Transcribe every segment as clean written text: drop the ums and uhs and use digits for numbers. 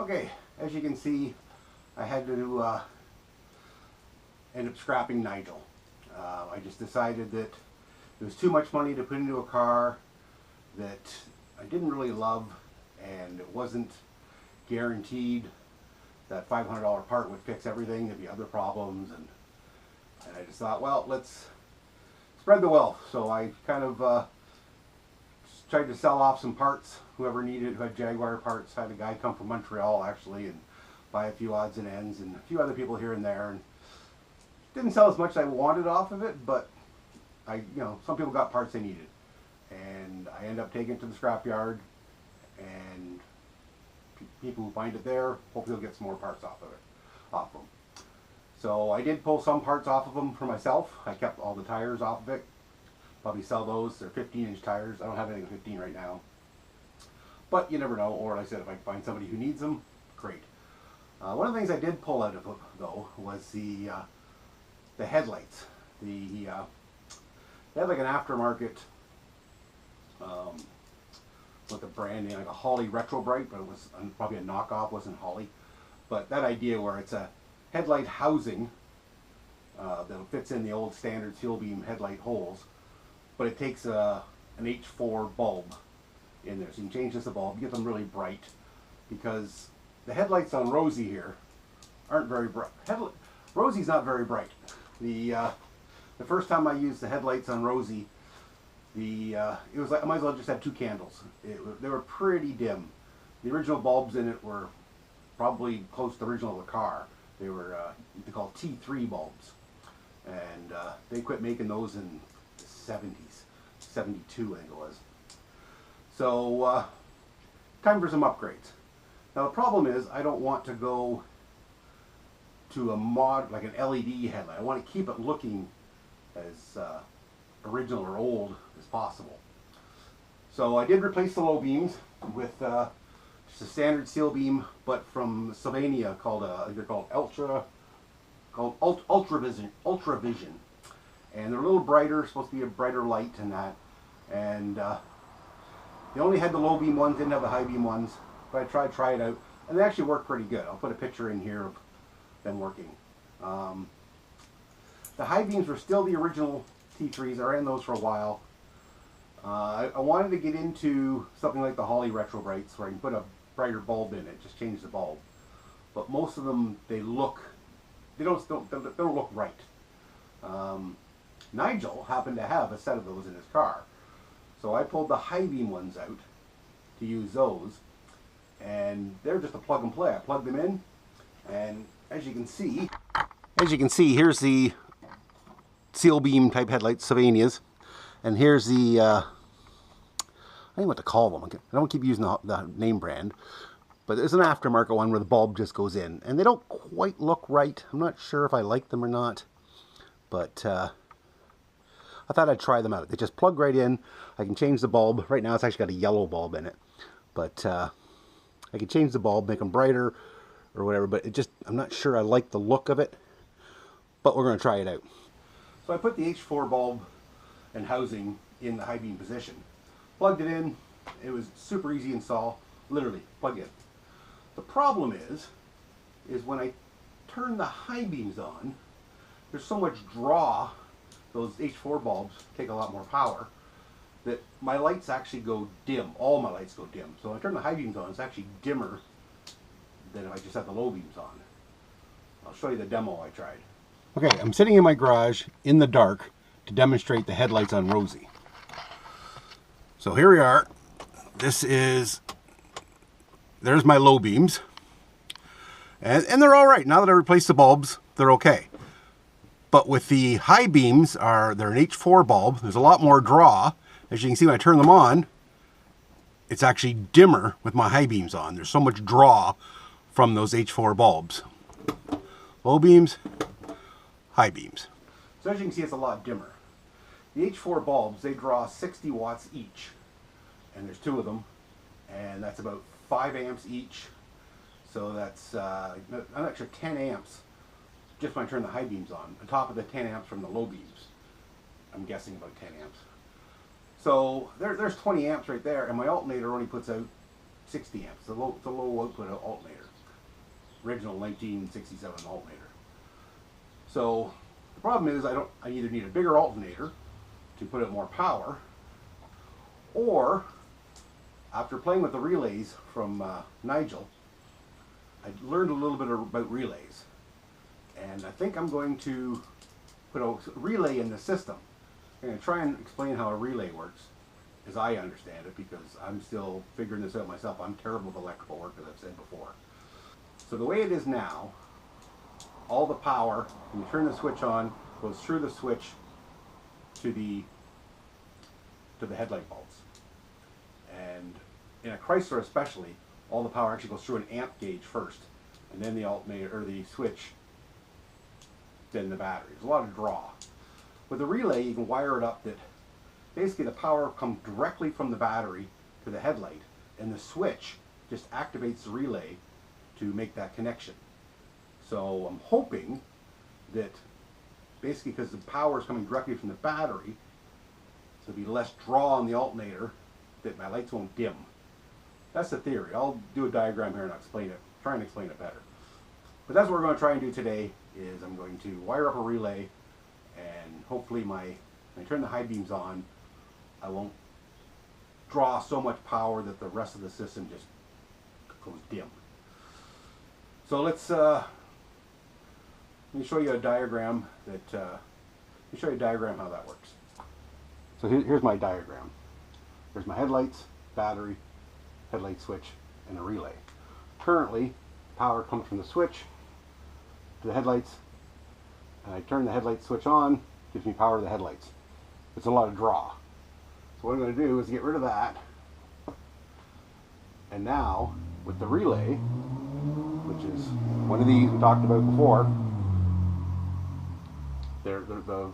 Okay, as you can see, I had to end up scrapping Nigel. I just decided that it was too much money to put into a car that I didn't really love, and it wasn't guaranteed that $500 part would fix everything. There'd be other problems, and I just thought, well, let's spread the wealth. So I kind of tried to sell off some parts. Whoever needed, who had Jaguar parts, had a guy come from Montreal actually and buy a few odds and ends, and a few other people here and there. And didn't sell as much as I wanted off of it, but some people got parts they needed, and I ended up taking it to the scrapyard, and people who find it there, hopefully they'll get some more parts off them. So I did pull some parts off of them for myself. I kept all the tires off of it. Probably sell those. They're 15-inch tires. I don't have anything 15 right now, but you never know. Or like I said, if I find somebody who needs them, great. One of the things I did pull out of it though was the headlights. They had like an aftermarket with the brand name, like a Holley Retro Bright, but it was probably a knockoff, wasn't Holley. But that idea where it's a headlight housing that fits in the old standard steel beam headlight holes, but it takes an H4 bulb in there. So you can change this bulb, get them really bright, because the headlights on Rosie here aren't very bright. Rosie's not very bright. The first time I used the headlights on Rosie, it was like I might as well just have two candles. They were pretty dim. The original bulbs in it were probably close to the original of the car. They were what they call T3 bulbs, and they quit making those in the 70s, 72 I think it was. So time for some upgrades. Now the problem is I don't want to go to a like an LED headlight. I want to keep it looking as original or old as possible. So I did replace the low beams with just a standard steel beam, but from Sylvania they're called Ultravision, and they're a little brighter, supposed to be a brighter light than that. And they only had the low beam ones, didn't have the high beam ones, but I tried it out, and they actually work pretty good. I'll put a picture in here of them working. The high beams were still the original T3s. I ran those for a while. I wanted to get into something like the Holley Retro Brights, where I can put a brighter bulb in it, just change the bulb. But most of them, they don't look right. Nigel happened to have a set of those in his car, so I pulled the high beam ones out to use those, and they're just a plug and play. I plugged them in, and as you can see, here's the steel beam type headlights, Sylvanias, and here's the I don't know what to call them. I don't keep using the name brand, but there's an aftermarket one where the bulb just goes in, and they don't quite look right. I'm not sure if I like them or not, but I thought I'd try them out. They just plug right in. I can change the bulb. Right now it's actually got a yellow bulb in it, but I can change the bulb, make them brighter or whatever, but I'm not sure I like the look of it, but we're going to try it out. So I put the H4 bulb and housing in the high beam position, plugged it in. It was super easy to install, literally plug in. The problem is when I turn the high beams on, there's so much draw. Those H4 bulbs take a lot more power, that my lights actually go dim. All my lights go dim. So when I turn the high beams on, it's actually dimmer than if I just had the low beams on. I'll show you the demo I tried. Okay, I'm sitting in my garage in the dark to demonstrate the headlights on Rosie. So here we are. There's my low beams. And they're all right. Now that I replaced the bulbs, they're okay. But with the high beams, they're an H4 bulb. There's a lot more draw. As you can see, when I turn them on, it's actually dimmer with my high beams on. There's so much draw from those H4 bulbs. Low beams, high beams. So as you can see, it's a lot dimmer. The H4 bulbs, they draw 60 watts each, and there's two of them, and that's about 5 amps each. So that's an extra 10 amps just when I turn the high beams on top of the 10 amps from the low beams. I'm guessing about 10 amps. So there's 20 amps right there, and my alternator only puts out 60 amps. It's a low output alternator. Original 1967 alternator. So the problem is I either need a bigger alternator to put out more power, or after playing with the relays from Nigel, I learned a little bit about relays. And I think I'm going to put a relay in the system. I'm going to try and explain how a relay works as I understand it, because I'm still figuring this out myself. I'm terrible with electrical work, as I've said before. So the way it is now, all the power, when you turn the switch on, goes through the switch to the headlight bulbs. And in a Chrysler especially, all the power actually goes through an amp gauge first, and then the alternator, or the switch, then the battery. There's a lot of draw. With a relay, you can wire it up that basically the power comes directly from the battery to the headlight, and the switch just activates the relay to make that connection. So I'm hoping that basically, because the power is coming directly from the battery, there'll be less draw on the alternator, that my lights won't dim. That's the theory. I'll do a diagram here and I'll explain it, try and explain it better. But that's what we're going to try and do today. Is I'm going to wire up a relay, and hopefully when I turn the high beams on, I won't draw so much power that the rest of the system just goes dim. So let me show you a diagram how that works. So here's my diagram. There's my headlights, battery, headlight switch, and a relay. Currently, power comes from the switch to the headlights, and I turn the headlight switch on, gives me power to the headlights. It's a lot of draw. So what I'm going to do is get rid of that, and now with the relay, which is one of these we talked about before, the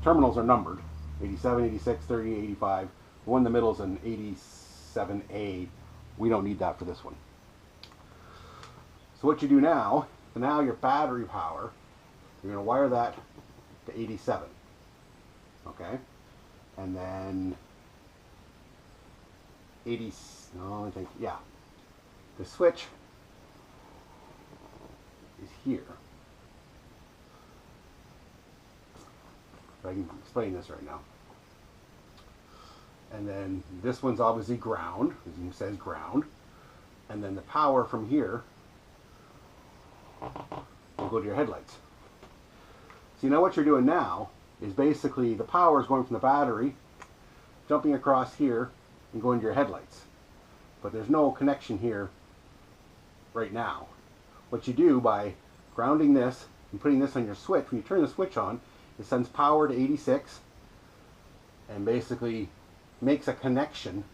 terminals are numbered, 87, 86, 30, 85. The one in the middle is an 87A. We don't need that for this one. So what you do now, your battery power, you're going to wire that to 87. Okay? And then 80, no, I think, yeah. The switch is here. I can explain this right now. And then this one's obviously ground, as it says ground. And then the power from here will go to your headlights. So now what you're doing now is basically the power is going from the battery, jumping across here and going to your headlights. But there's no connection here right now. What you do by grounding this and putting this on your switch, when you turn the switch on, it sends power to 86 and basically makes a connection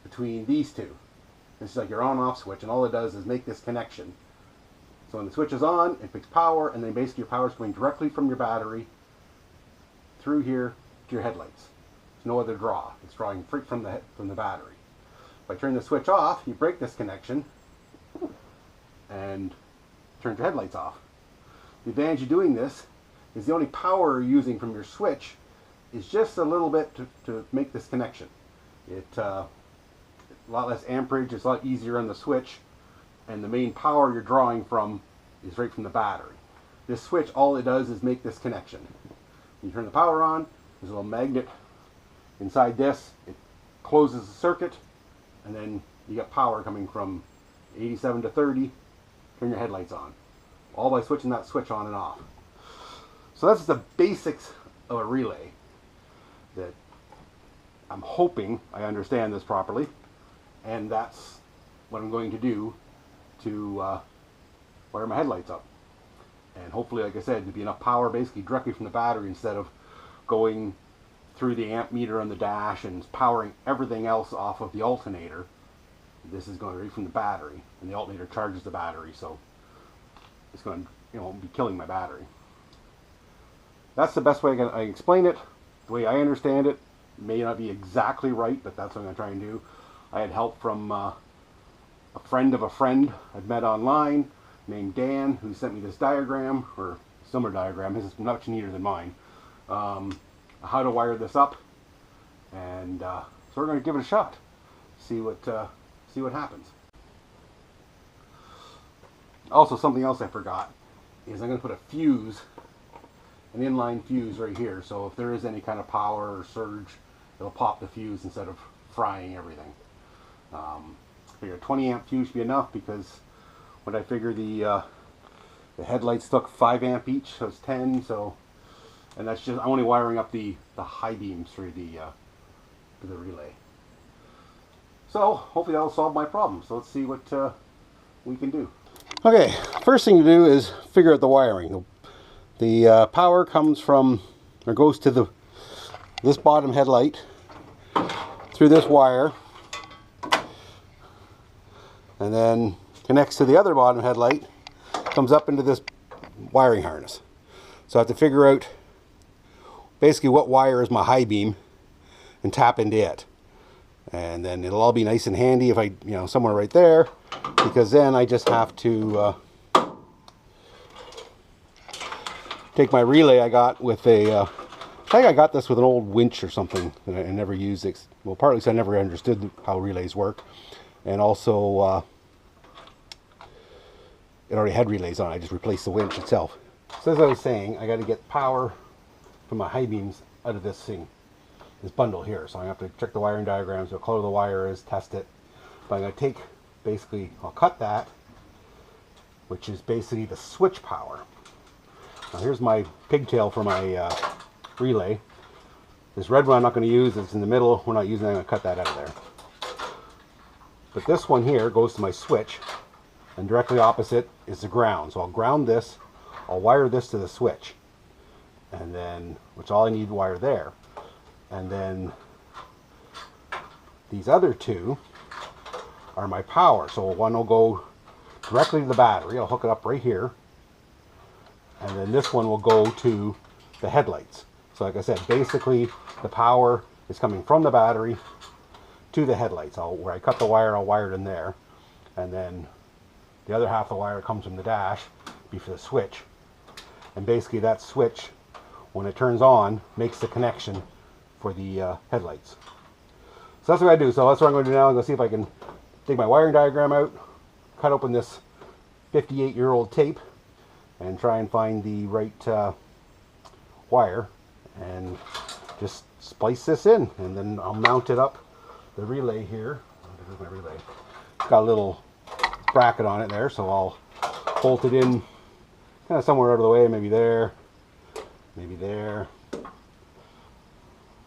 between these two. This is like your on-off switch, and all it does is make this connection. So when the switch is on, it picks power, and then basically your power is going directly from your battery through here to your headlights. There's no other draw. It's drawing free from the battery. If I turn the switch off, you break this connection and turn your headlights off. The advantage of doing this is the only power you're using from your switch is just a little bit to make this connection. A lot less amperage, it's a lot easier on the switch, and the main power you're drawing from is right from the battery. This switch, all it does is make this connection. When you turn the power on, there's a little magnet inside this. It closes the circuit, and then you got power coming from 87 to 30. Turn your headlights on, all by switching that switch on and off. So that's the basics of a relay. That I'm hoping I understand this properly, and that's what I'm going to do to wire my headlights up. And hopefully, like I said, to be enough power basically directly from the battery instead of going through the amp meter on the dash and powering everything else off of the alternator. This is going right from the battery, and the alternator charges the battery, so it's going to be killing my battery. That's the best way I can explain it. The way I understand it may not be exactly right, but that's what I'm going to try and do. I had help from a friend of a friend I'd met online named Dan, who sent me this diagram, or similar diagram. His is much neater than mine. How to wire this up, and so we're going to give it a shot. see what happens. Also, something else I forgot is I'm going to put a fuse, an inline fuse right here, so if there is any kind of power or surge, it'll pop the fuse instead of frying everything. I figure a 20 amp fuse should be enough, because when I figure the headlights took 5 amp each, so it's 10. So, and that's just, I'm only wiring up the high beams through the relay. So hopefully that'll solve my problem. So let's see what we can do. Okay, first thing to do is figure out the wiring. The power comes from, or goes to this bottom headlight through this wire, and then connects to the other bottom headlight, comes up into this wiring harness. So I have to figure out basically what wire is my high beam and tap into it. And then it'll all be nice and handy if I, somewhere right there, because then I just have to take my relay I got with I think I got this with an old winch or something that I never used. Well, partly because I never understood how relays work, and also it already had relays on it. I just replaced the winch itself. So as I was saying, I got to get power from my high beams out of this thing, this bundle here. So I have to check the wiring diagrams, what color the wire is, test it. But I'm going to take, basically, I'll cut that, which is basically the switch power. Now here's my pigtail for my relay. This red one I'm not going to use, it's in the middle, we're not using it, I'm going to cut that out of there. But this one here goes to my switch, and directly opposite is the ground. So I'll ground this, I'll wire this to the switch, and then, which all I need to wire there. And then these other two are my power. So one will go directly to the battery, I'll hook it up right here, and then this one will go to the headlights. So like I said, basically the power is coming from the battery to the headlights. Where I cut the wire, I'll wire it in there, and then the other half of the wire comes from the dash, be for the switch. And basically that switch, when it turns on, makes the connection for the headlights. So that's what I do. So that's what I'm going to do now. I'm going to see if I can take my wiring diagram out, cut open this 58-year-old tape, and try and find the right wire, and just splice this in, and then I'll mount it up the relay here. Here's my relay. It's got a little bracket on it there, so I'll bolt it in kind of somewhere out of the way, maybe there,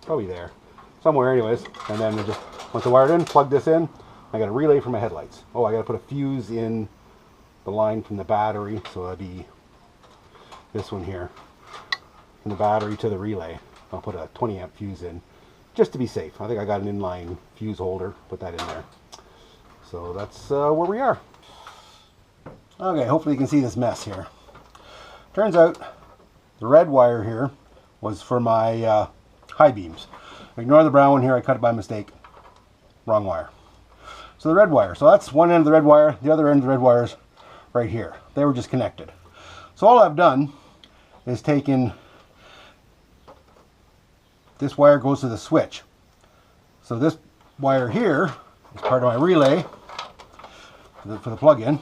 probably there, somewhere anyways. And then just, once I wired in, plug this in. I got a relay for my headlights. Oh, I got to put a fuse in the line from the battery, so that'll be this one here, from the battery to the relay. I'll put a 20 amp fuse in, just to be safe. I think I got an inline fuse holder, put that in there. So that's where we are. Okay, hopefully you can see this mess here. Turns out the red wire here was for my high beams. Ignore the brown one here, I cut it by mistake. Wrong wire. So the red wire, so that's one end of the red wire, the other end of the red wire's right here. They were just connected. So all I've done is taken, this wire goes to the switch. So this wire here is part of my relay for the plug-in.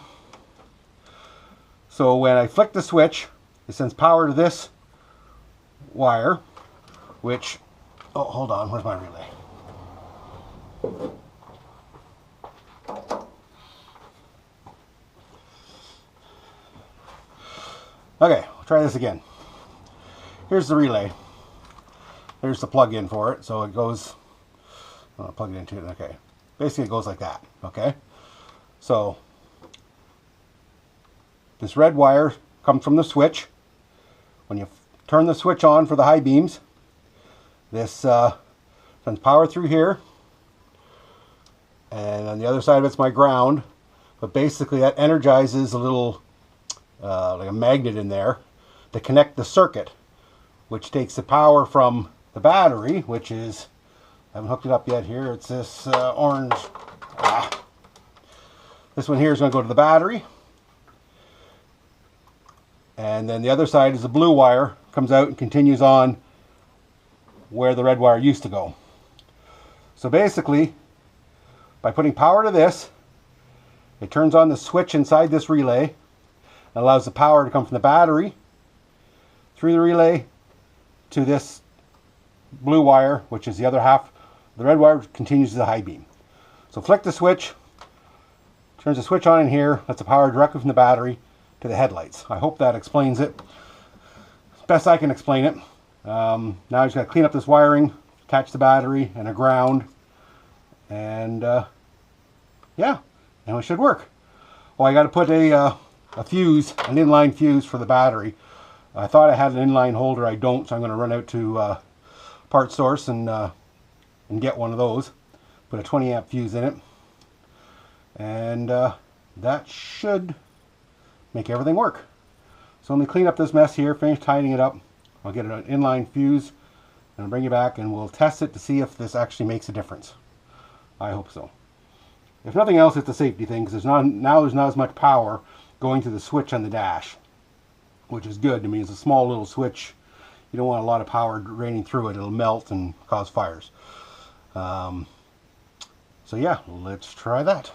So when I flick the switch, it sends power to this wire, which, oh, hold on, where's my relay? Okay, we'll try this again. Here's the relay. There's the plug-in for it. So it goes, I'll plug it into it, okay. Basically it goes like that, okay? So this red wire comes from the switch. When you turn the switch on for the high beams, this sends power through here, and on the other side of it's my ground. But basically that energizes a little like a magnet in there to connect the circuit, which takes the power from the battery, which is, I haven't hooked it up yet here, it's this orange, this one here is going to go to the battery, and then the other side is the blue wire, comes out and continues on where the red wire used to go. So basically, by putting power to this. It turns on the switch inside this relay. It allows the power to come from the battery through the relay to this blue wire, which is the other half. The red wire continues to the high beam. So flick the switch, turns the switch on in here, lets the power directly from the battery to the headlights. I hope that explains it. Best I can explain it. Now I just got to clean up this wiring, attach the battery and a ground, and yeah, and it should work. Oh, I got to put a fuse, an inline fuse for the battery. I thought I had an inline holder. I don't, so I'm going to run out to Part Source and get one of those. Put a 20 amp fuse in it, and that should make everything work. So let me clean up this mess here, finish tidying it up. I'll get an inline fuse and I'll bring it back and we'll test it to see if this actually makes a difference. I hope so. If nothing else, it's a safety thing, because now there's not as much power going to the switch on the dash, which is good. I mean, it's a small little switch. You don't want a lot of power draining through it. It'll melt and cause fires. So yeah, let's try that.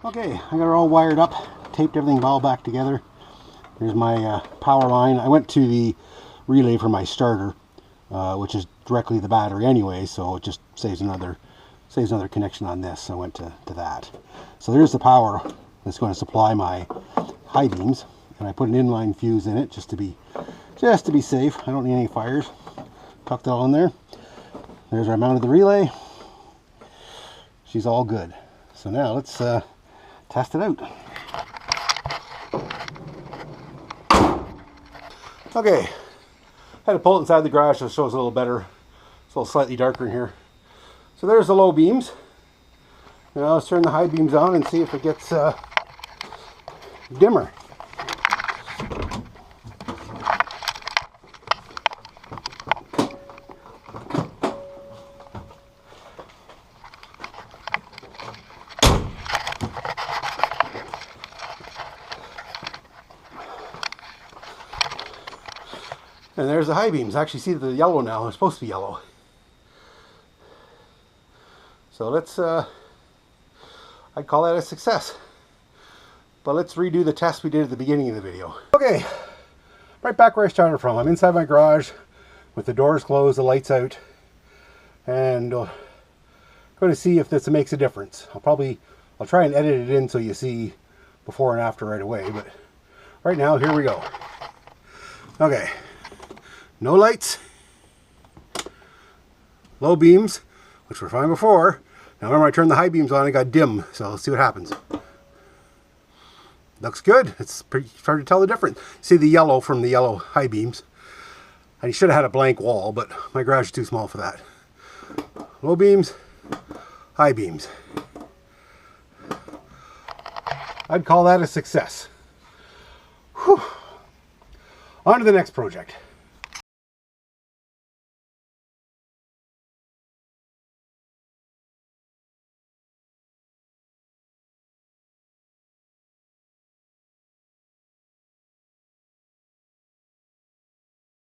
Okay, I got it all wired up, taped everything all back together. Here's my power line. I went to the relay for my starter, which is directly the battery anyway, so it just saves another connection on this. So I went to that. So there's the power that's going to supply my high beams, and I put an inline fuse in it just to be safe. I don't need any fires. Tucked it all in there. There's where I mounted the relay. She's all good. So now let's test it out. Okay, had to pull it inside the garage so it shows a little better. It's a little slightly darker in here. So there's the low beams. Now let's turn the high beams on and see if it gets dimmer. And there's the high beams. I actually see the yellow now. They're supposed to be yellow. So let's, I'd call that a success. But let's redo the test we did at the beginning of the video. Okay, right back where I started from. I'm inside my garage with the doors closed, the lights out. And going to see if this makes a difference. I'll try and edit it in so you see before and after right away. But right now, here we go. Okay. No lights, low beams, which were fine before. Now remember, I turned the high beams on, it got dim, so let's see what happens. Looks good. It's pretty hard to tell the difference. See the yellow from the yellow high beams. I should have had a blank wall, but my garage is too small for that. Low beams, high beams. I'd call that a success. Whew. On to the next project.